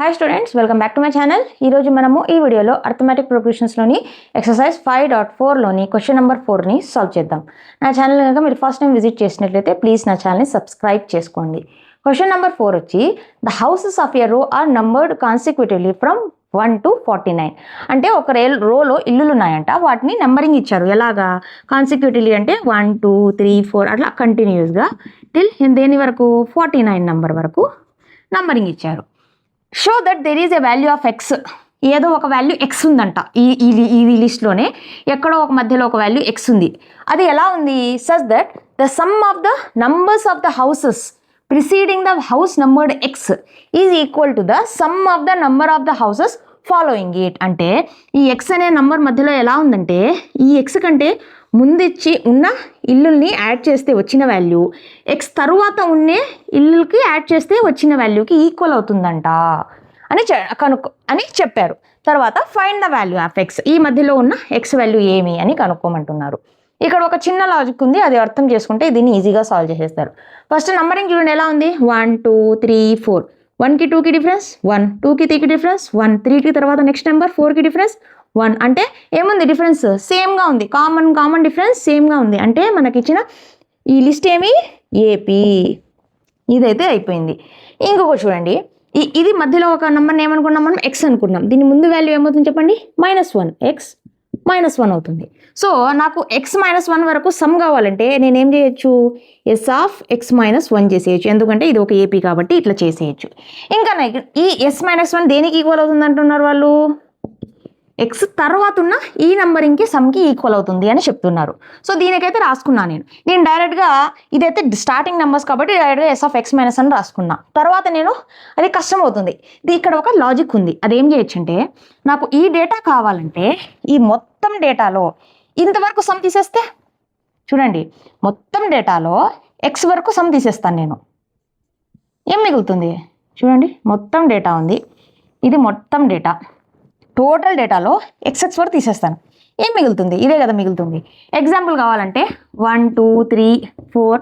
Hi students, welcome back to my channel. ఈరోజు మనము ఈ వీడియోలో అర్థమెటిక్ ప్రోగ్రెషన్స్లోని ఎక్సర్సైజ్ 5.4లోని క్వశ్చన్ నెంబర్ 4ని సాల్వ్ చేద్దాం. నా ఛానల్ కనుక మీరు ఫస్ట్ టైం విజిట్ చేసినట్లయితే ప్లీజ్ నా ఛానల్ని సబ్స్క్రైబ్ చేసుకోండి. క్వశ్చన్ నెంబర్ 4 వచ్చి the houses of a row are numbered consecutively from 1 to 49. అంటే ఒక రోలో ఇల్లులు ఉన్నాయంట, వాటిని నెంబరింగ్ ఇచ్చారు. ఎలాగా? కాన్సిక్యూటివ్లీ అంటే 1 2 3 4 అట్లా కంటిన్యూస్గా టిల్ దేని వరకు 49 నెంబర్ వరకు నంబరింగ్ ఇచ్చారు. Show that there is a value of X. ఏదో ఒక వాల్యూ ఎక్స్ ఉందంట ఈ లిస్ట్లోనే ఎక్కడో ఒక మధ్యలో ఒక వాల్యూ ఎక్స్ ఉంది. అది ఎలా ఉంది? Such that the sum of the numbers of the houses preceding the house numbered X is equal to the sum of the number of the houses following it. అంటే ఈ ఎక్స్ అనే number మధ్యలో ఎలా ఉందంటే ఈ ఎక్స్ కంటే ముందిచ్చి ఉన్న ఇల్లుల్ని add చేస్తే వచ్చిన వాల్యూ ఎక్స్ తరువాత ఉండే ఇల్లుకి యాడ్ చేస్తే వచ్చిన వాల్యూకి ఈక్వల్ అవుతుందంట అని చెప్పారు. తర్వాత find the value of X, ఈ మధ్యలో ఉన్న ఎక్స్ వాల్యూ ఏమి అని కనుక్కోమంటున్నారు. ఇక్కడ ఒక చిన్న లాజిక్ ఉంది, అది అర్థం చేసుకుంటే దీన్ని ఈజీగా సాల్వ్ చేసేస్తారు. ఫస్ట్ నంబరింగ్ చూడండి ఎలా ఉంది. 1 2 3 4. 1కి 2కి డిఫరెన్స్ 1, 2కి 3కి డిఫరెన్స్ 1, 3కి తర్వాత నెక్స్ట్ నెంబర్ 4కి డిఫరెన్స్ 1. అంటే ఏముంది? డిఫరెన్స్ సేమ్గా ఉంది. కామన్ డిఫరెన్స్ సేమ్గా ఉంది. అంటే మనకి ఇచ్చిన ఈ లిస్ట్ ఏమి? ఏపీ. ఇదైతే అయిపోయింది. ఇంకొకటి చూడండి, ఇది మధ్యలో ఒక నెంబర్ని ఏమనుకున్నాం మనం? ఎక్స్ అనుకున్నాం. దీని ముందు వాల్యూ ఏమవుతుంది చెప్పండి? -1. ఎక్స్ -1 అవుతుంది. సో నాకు x -1 వరకు సమ్ కావాలంటే నేనేం చేయొచ్చు? ఎస్ ఆఫ్ x -1 చేసేయచ్చు. ఎందుకంటే ఇది ఒక ఏపీ కాబట్టి ఇట్లా చేసేయచ్చు. ఇంకా ఈ s -1 దేనికి ఈక్వల్ అవుతుంది అంటున్నారు వాళ్ళు? ఎక్స్ తర్వాత ఉన్న ఈ నంబరింగ్కి సమ్కి ఈక్వల్ అవుతుంది అని చెప్తున్నారు. సో దీనికైతే రాసుకున్నాను నేను డైరెక్ట్గా. ఇదైతే స్టార్టింగ్ నెంబర్స్ కాబట్టి డైరెక్ట్గా ఎస్ ఆఫ్ x -1 రాసుకున్నా. తర్వాత నేను అది కష్టం అవుతుంది. ఇక్కడ ఒక లాజిక్ ఉంది. అదేం చేయొచ్చు అంటే నాకు ఈ డేటా కావాలంటే ఈ మొత్తం డేటాలో ఇంతవరకు సమ్ తీసేస్తే చూడండి, మొత్తం డేటాలో ఎక్స్ వరకు సమ్ తీసేస్తాను నేను. ఏం మిగులుతుంది చూడండి? మొత్తం డేటా ఉంది, ఇది మొత్తం డేటా. టోటల్ డేటాలో ఎక్స్ వరకు తీసేస్తాను. ఏం మిగులుతుంది? ఇదే కదా మిగులుతుంది. ఎగ్జాంపుల్ కావాలంటే 1 2 3 4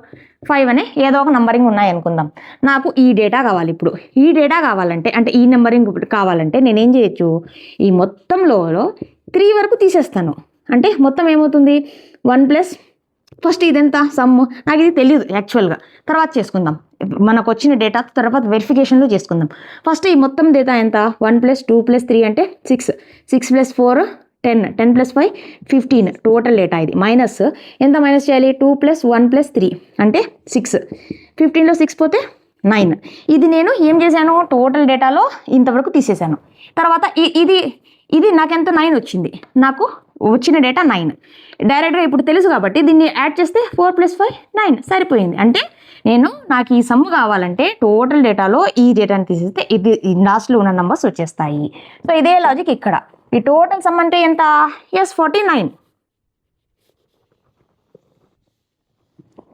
5 అనే ఏదో ఒక నంబరింగ్ ఉన్నాయి అనుకుందాం. నాకు ఈ డేటా కావాలి. ఇప్పుడు ఈ డేటా కావాలంటే అంటే ఈ నెంబరింగ్ కావాలంటే నేనేం చేయొచ్చు? ఈ మొత్తంలో 3 వరకు తీసేస్తాను. అంటే మొత్తం ఏమవుతుంది? 1 + ఫస్ట్ ఇదెంత సమ్? నాకు ఇది తెలియదు యాక్చువల్గా, తర్వాత చేసుకుందాం. మనకు వచ్చిన డేటా తర్వాత వెరిఫికేషన్లో చేసుకుందాం. ఫస్ట్ ఈ మొత్తం డేటా ఎంత? 1 + 2 + 3 అంటే 6, 6 + 4 10, 10 + 5 15 టోటల్ డేటా. ఇది మైనస్ ఎంత మైనస్ చేయాలి? 2 + 1 + 3 అంటే 6. 15లో 6 పోతే 9. ఇది నేను ఏం చేశాను? టోటల్ డేటాలో ఇంతవరకు తీసేశాను. తర్వాత ఇది నాకెంత? 9 వచ్చింది. నాకు వచ్చిన డేటా 9. డైరెక్ట్గా ఇప్పుడు తెలుసు కాబట్టి దీన్ని యాడ్ చేస్తే 4 + 5 9 సరిపోయింది. అంటే నాకు ఈ సమ్ కావాలంటే టోటల్ డేటాలో ఈ డేటాని తీసేస్తే ఇది లాస్ట్లో ఉన్న నంబర్స్ వచ్చేస్తాయి. సో ఇదే లాజిక్ ఇక్కడ. ఈ టోటల్ సమ్ అంటే ఎంత? ఎస్ 49.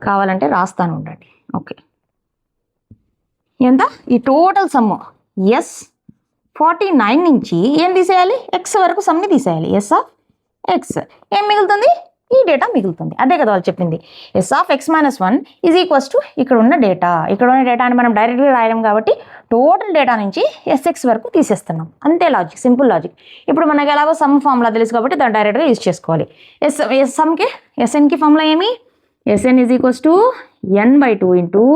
కావాలంటే రాస్తాను ఉండండి. ఓకే, ఎంత? ఈ టోటల్ సమ్ ఎస్ 49 నుంచి ఏం తీసేయాలి? ఎక్స్ వరకు సమ్ని తీసేయాలి. ఎస్ ఆఫ్ ఎక్స్ ఏం మిగులుతుంది? ఈ డేటా మిగులుతుంది. అదే కదా వాళ్ళు చెప్పింది. S of x -1 is equals to ఇక్కడ ఉన్న డేటాని మనం డైరెక్ట్గా రాయడం కాబట్టి టోటల్ డేటా నుంచి ఎస్ఎక్స్ వరకు తీసేస్తున్నాం. అంతే లాజిక్, సింపుల్ లాజిక్. ఇప్పుడు మనకి ఎలాగో సమ్ ఫార్ములా తెలుసు కాబట్టి దాన్ని డైరెక్ట్గా యూజ్ చేసుకోవాలి. సమ్కి ఎస్ఎన్కి ఫార్ములా ఏమి? SN is equals to n/2 ×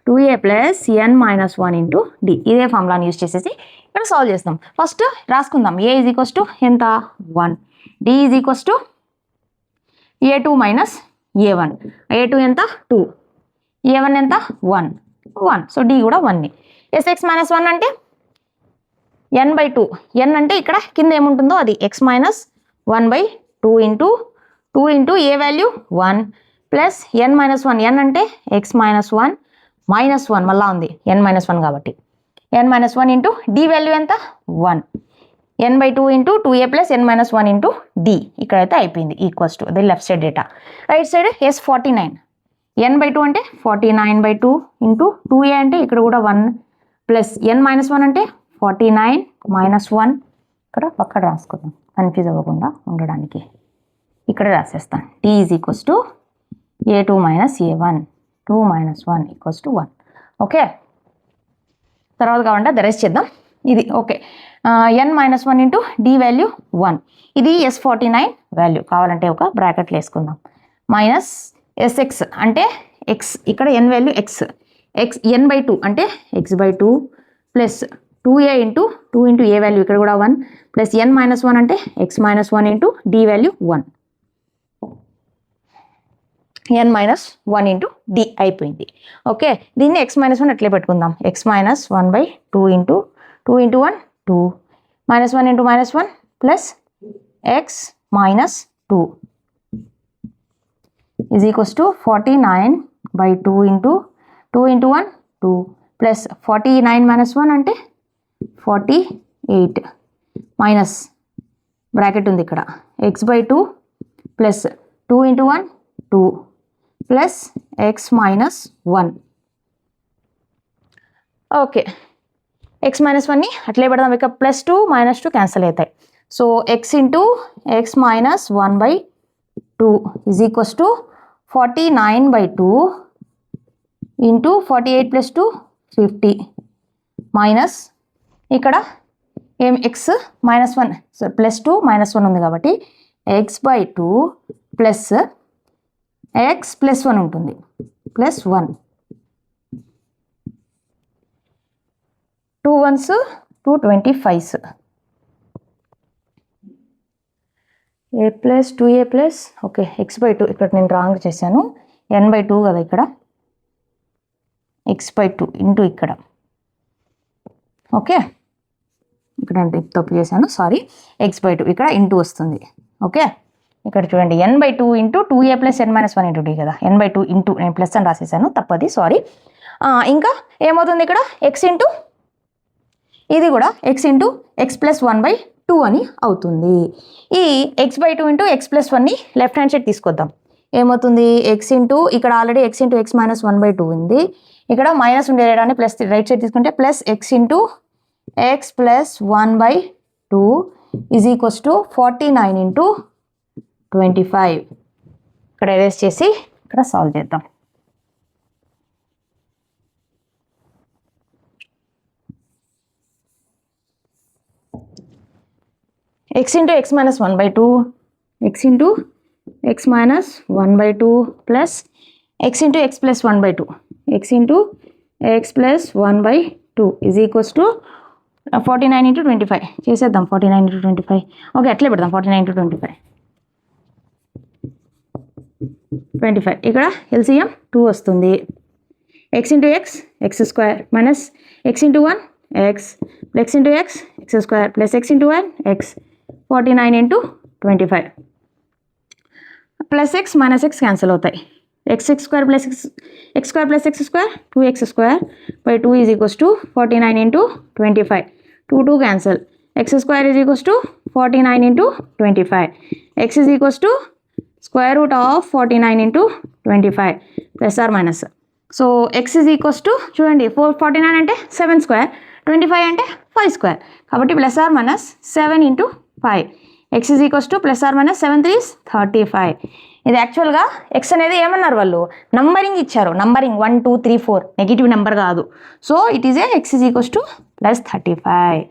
2a + n - 1 × d. ఇదే ఫార్ములాని యూజ్ చేసేసి ఇక్కడ సాల్వ్ చేస్తాం. ఫస్ట్ రాసుకుందాం. a ఈజ్ ఈక్వల్స్ టు ఎంత? 1. d is equals to a2 - a1. a2 ఎంత? 2. a1 ఎంత? 1. సో d కూడా 1. sx - 1 అంటే n/2. n అంటే ఇక్కడ కింద ఏముంటుందో అది x - 1/2 × 2 × a value 1 + n - 1. n అంటే x - 1 -1 మళ్ళా ఉంది n - 1 కాబట్టి n - 1 × d వాల్యూ ఎంత? 1. n/2 × 2a + n - 1 × d. ఇక్కడైతే అయిపోయింది. ఈక్వల్స్ టు అది left side data. Right side S 49. n/2 అంటే 49/2 × 2a అంటే ఇక్కడ కూడా 1 + n - 1 అంటే 49 - 1. ఇక్కడ పక్కన రాసుకుందాం కన్ఫ్యూజ్ అవ్వకుండా ఉండడానికి. ఇక్కడ రాసేస్తాను. d is equals to a2 - a1 2 - 1 = 1. Okay, తర్వాత కావాలంటే ద రెస్ట్ చేద్దాం. ఇది okay. n-1 into d value 1, ఇది S49 వాల్యూ. కావాలంటే ఒక బ్రాకెట్లు వేసుకుందాం. మైనస్ SX అంటే x, ఇక్కడ n వాల్యూ x n/2 అంటే x/2 plus 2a into 2 into a value ఇక్కడ కూడా 1 ప్లస్ n-1 అంటే x-1 into d value 1, n-1 into d అయిపోయింది. ఓకే, దీన్ని x-1 అట్లే పెట్టుకుందాం. x-1/2 ఇంటూ 2 ఇంటూ 1 2 -1 ఇంటూ -1 plus x-2 is equals to 49/2 into 2 into 1 2 plus 49 - 1 అంటే 48 మైనస్ బ్రాకెట్ ఉంది ఇక్కడ x/2 plus 2 into 1 2 plus x-1. Okay, x-1ని అట్లే పెడదాం. ఇక +2 -2 క్యాన్సిల్ అవుతాయి. So x into x-1/2 is equals to 49/2 into 48 + 2 50 minus ఇక్కడ ఏం x -1 +2 -1 ఉంది కాబట్టి x/2 ప్లస్ x +1 ఉంటుంది +1 2 1s 2 25s a plus 2a plus okay x/2 ఇక్కడ నేను రాంగ్ చేశాను. n/2 కదా ఇక్కడ x/2 ఇంటూ ఇక్కడ ఓకే ఇక్కడ అంటే తప్పు చేశాను సారీ. x/2 ఇక్కడ ఇంటూ వస్తుంది. ఓకే, ఇక్కడ చూడండి n/2 into 2a plus n-1 into d కదా, n/2 ఇంటూ నేను ప్లస్ అని రాసేసాను తప్పది సారీ. ఇంకా ఏమవుతుంది ఇక్కడ x ఇంటూ ఇది కూడా x ఇంటూ x + 1/2 అని అవుతుంది. ఈ x/2 ఇంటూ x + 1ని లెఫ్ట్ హ్యాండ్ సైడ్ తీసుకొద్దాం. ఏమవుతుంది x ఇంటూ ఇక్కడ ఆల్రెడీ x ఇంటూ x - 1/2 ఉంది. ఇక్కడ మైనస్ ఉండేదాన్ని ప్లస్ రైట్ సైడ్ తీసుకుంటే plus x into x + 1/2 is equals to 49 into 25. ఇక్కడ ఎరేస్ చేసి ఇక్కడ సాల్వ్ చేద్దాం. x into x - 1/2 x into x - 1/2 plus x into x + 1/2 x into x + 1/2 is equals to 49 into 25 చేసేద్దాం. 49 into 25 okay అట్లే పెడదాం. 49 into 25 ఇక్కడ LCM 2 వస్తుంది. x into x x² minus x into 1 x x into x x² plus x into 1 x 49 into 25 plus x minus x cancel అవుతాయి. x² plus x² plus x² 2x² is equals to 49 into 25 2 cancel x² is equals to 49 into 25 x is equals to √49 into 25 plus or minus. So x is equals to చూడండి 49 అంటే 7² 25 అంటే 5² కాబట్టి plus or minus 7 into 5 x is equals to plus or minus 7 3 35. ఇది యాక్చువల్గా x అనేది ఏమన్నారు వాళ్ళు numbering ఇచ్చారు. నంబరింగ్ 1 2 3 4 నెగిటివ్ నెంబర్ కాదు. So it is a x is equals to plus 35.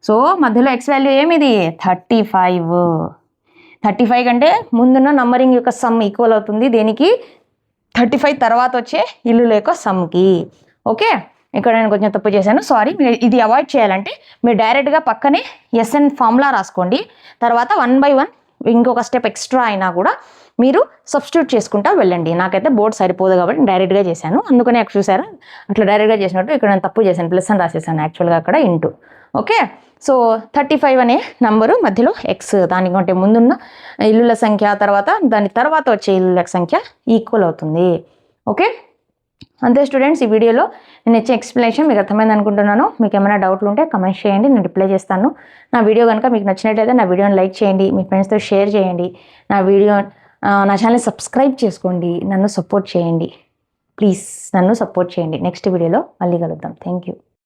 So మధ్యలో x వాల్యూ ఏమిది 35 కంటే ముందున్న నంబరింగ్ యొక్క సమ్ ఈక్వల్ అవుతుంది దేనికి 35 తర్వాత వచ్చే ఇల్లు యొక్క సమ్కి. ఓకే, ఇక్కడ నేను కొంచెం తప్పు చేశాను సారీ. మీరు ఇది అవాయిడ్ చేయాలంటే మీరు డైరెక్ట్గా పక్కనే SN ఫార్ములా రాసుకోండి. తర్వాత 1 by 1 ఇంకొక స్టెప్ ఎక్స్ట్రా అయినా కూడా మీరు సబ్స్టిట్యూట్ చేసుకుంటా వెళ్ళండి. నాకైతే బోర్డ్ సరిపోదు కాబట్టి డైరెక్ట్గా చేశాను. అందుకనే అక్కడ చూసారా అట్లా డైరెక్ట్గా చేసినట్టు ఇక్కడ నేను తప్పు చేశాను ప్లస్ అని రాసేసాను యాక్చువల్గా అక్కడ ఇంటూ. ఓకే, సో 35 అనే నంబరు మధ్యలో x దానికంటే ముందున్న ఇల్లుల సంఖ్య తర్వాత దాని తర్వాత వచ్చే ఇల్లుల సంఖ్య ఈక్వల్ అవుతుంది. ఓకే, అంతే స్టూడెంట్స్. ఈ వీడియోలో నేను ఇచ్చే ఎక్స్ప్లెనేషన్ మీకు అర్థమైంది అనుకుంటున్నాను. మీకు ఏమైనా డౌట్లు ఉంటే కమెంట్ చేయండి, నేను రిప్లై చేస్తాను. నా వీడియో కనుక మీకు నచ్చినట్లయితే నా వీడియోని లైక్ చేయండి, మీ ఫ్రెండ్స్తో షేర్ చేయండి. నా ఛానల్ సబ్స్క్రైబ్ చేసుకోండి, నన్ను సపోర్ట్ చేయండి. ప్లీజ్ నన్ను సపోర్ట్ చేయండి. నెక్స్ట్ వీడియోలో మళ్ళీ కలుద్దాం. Thank you.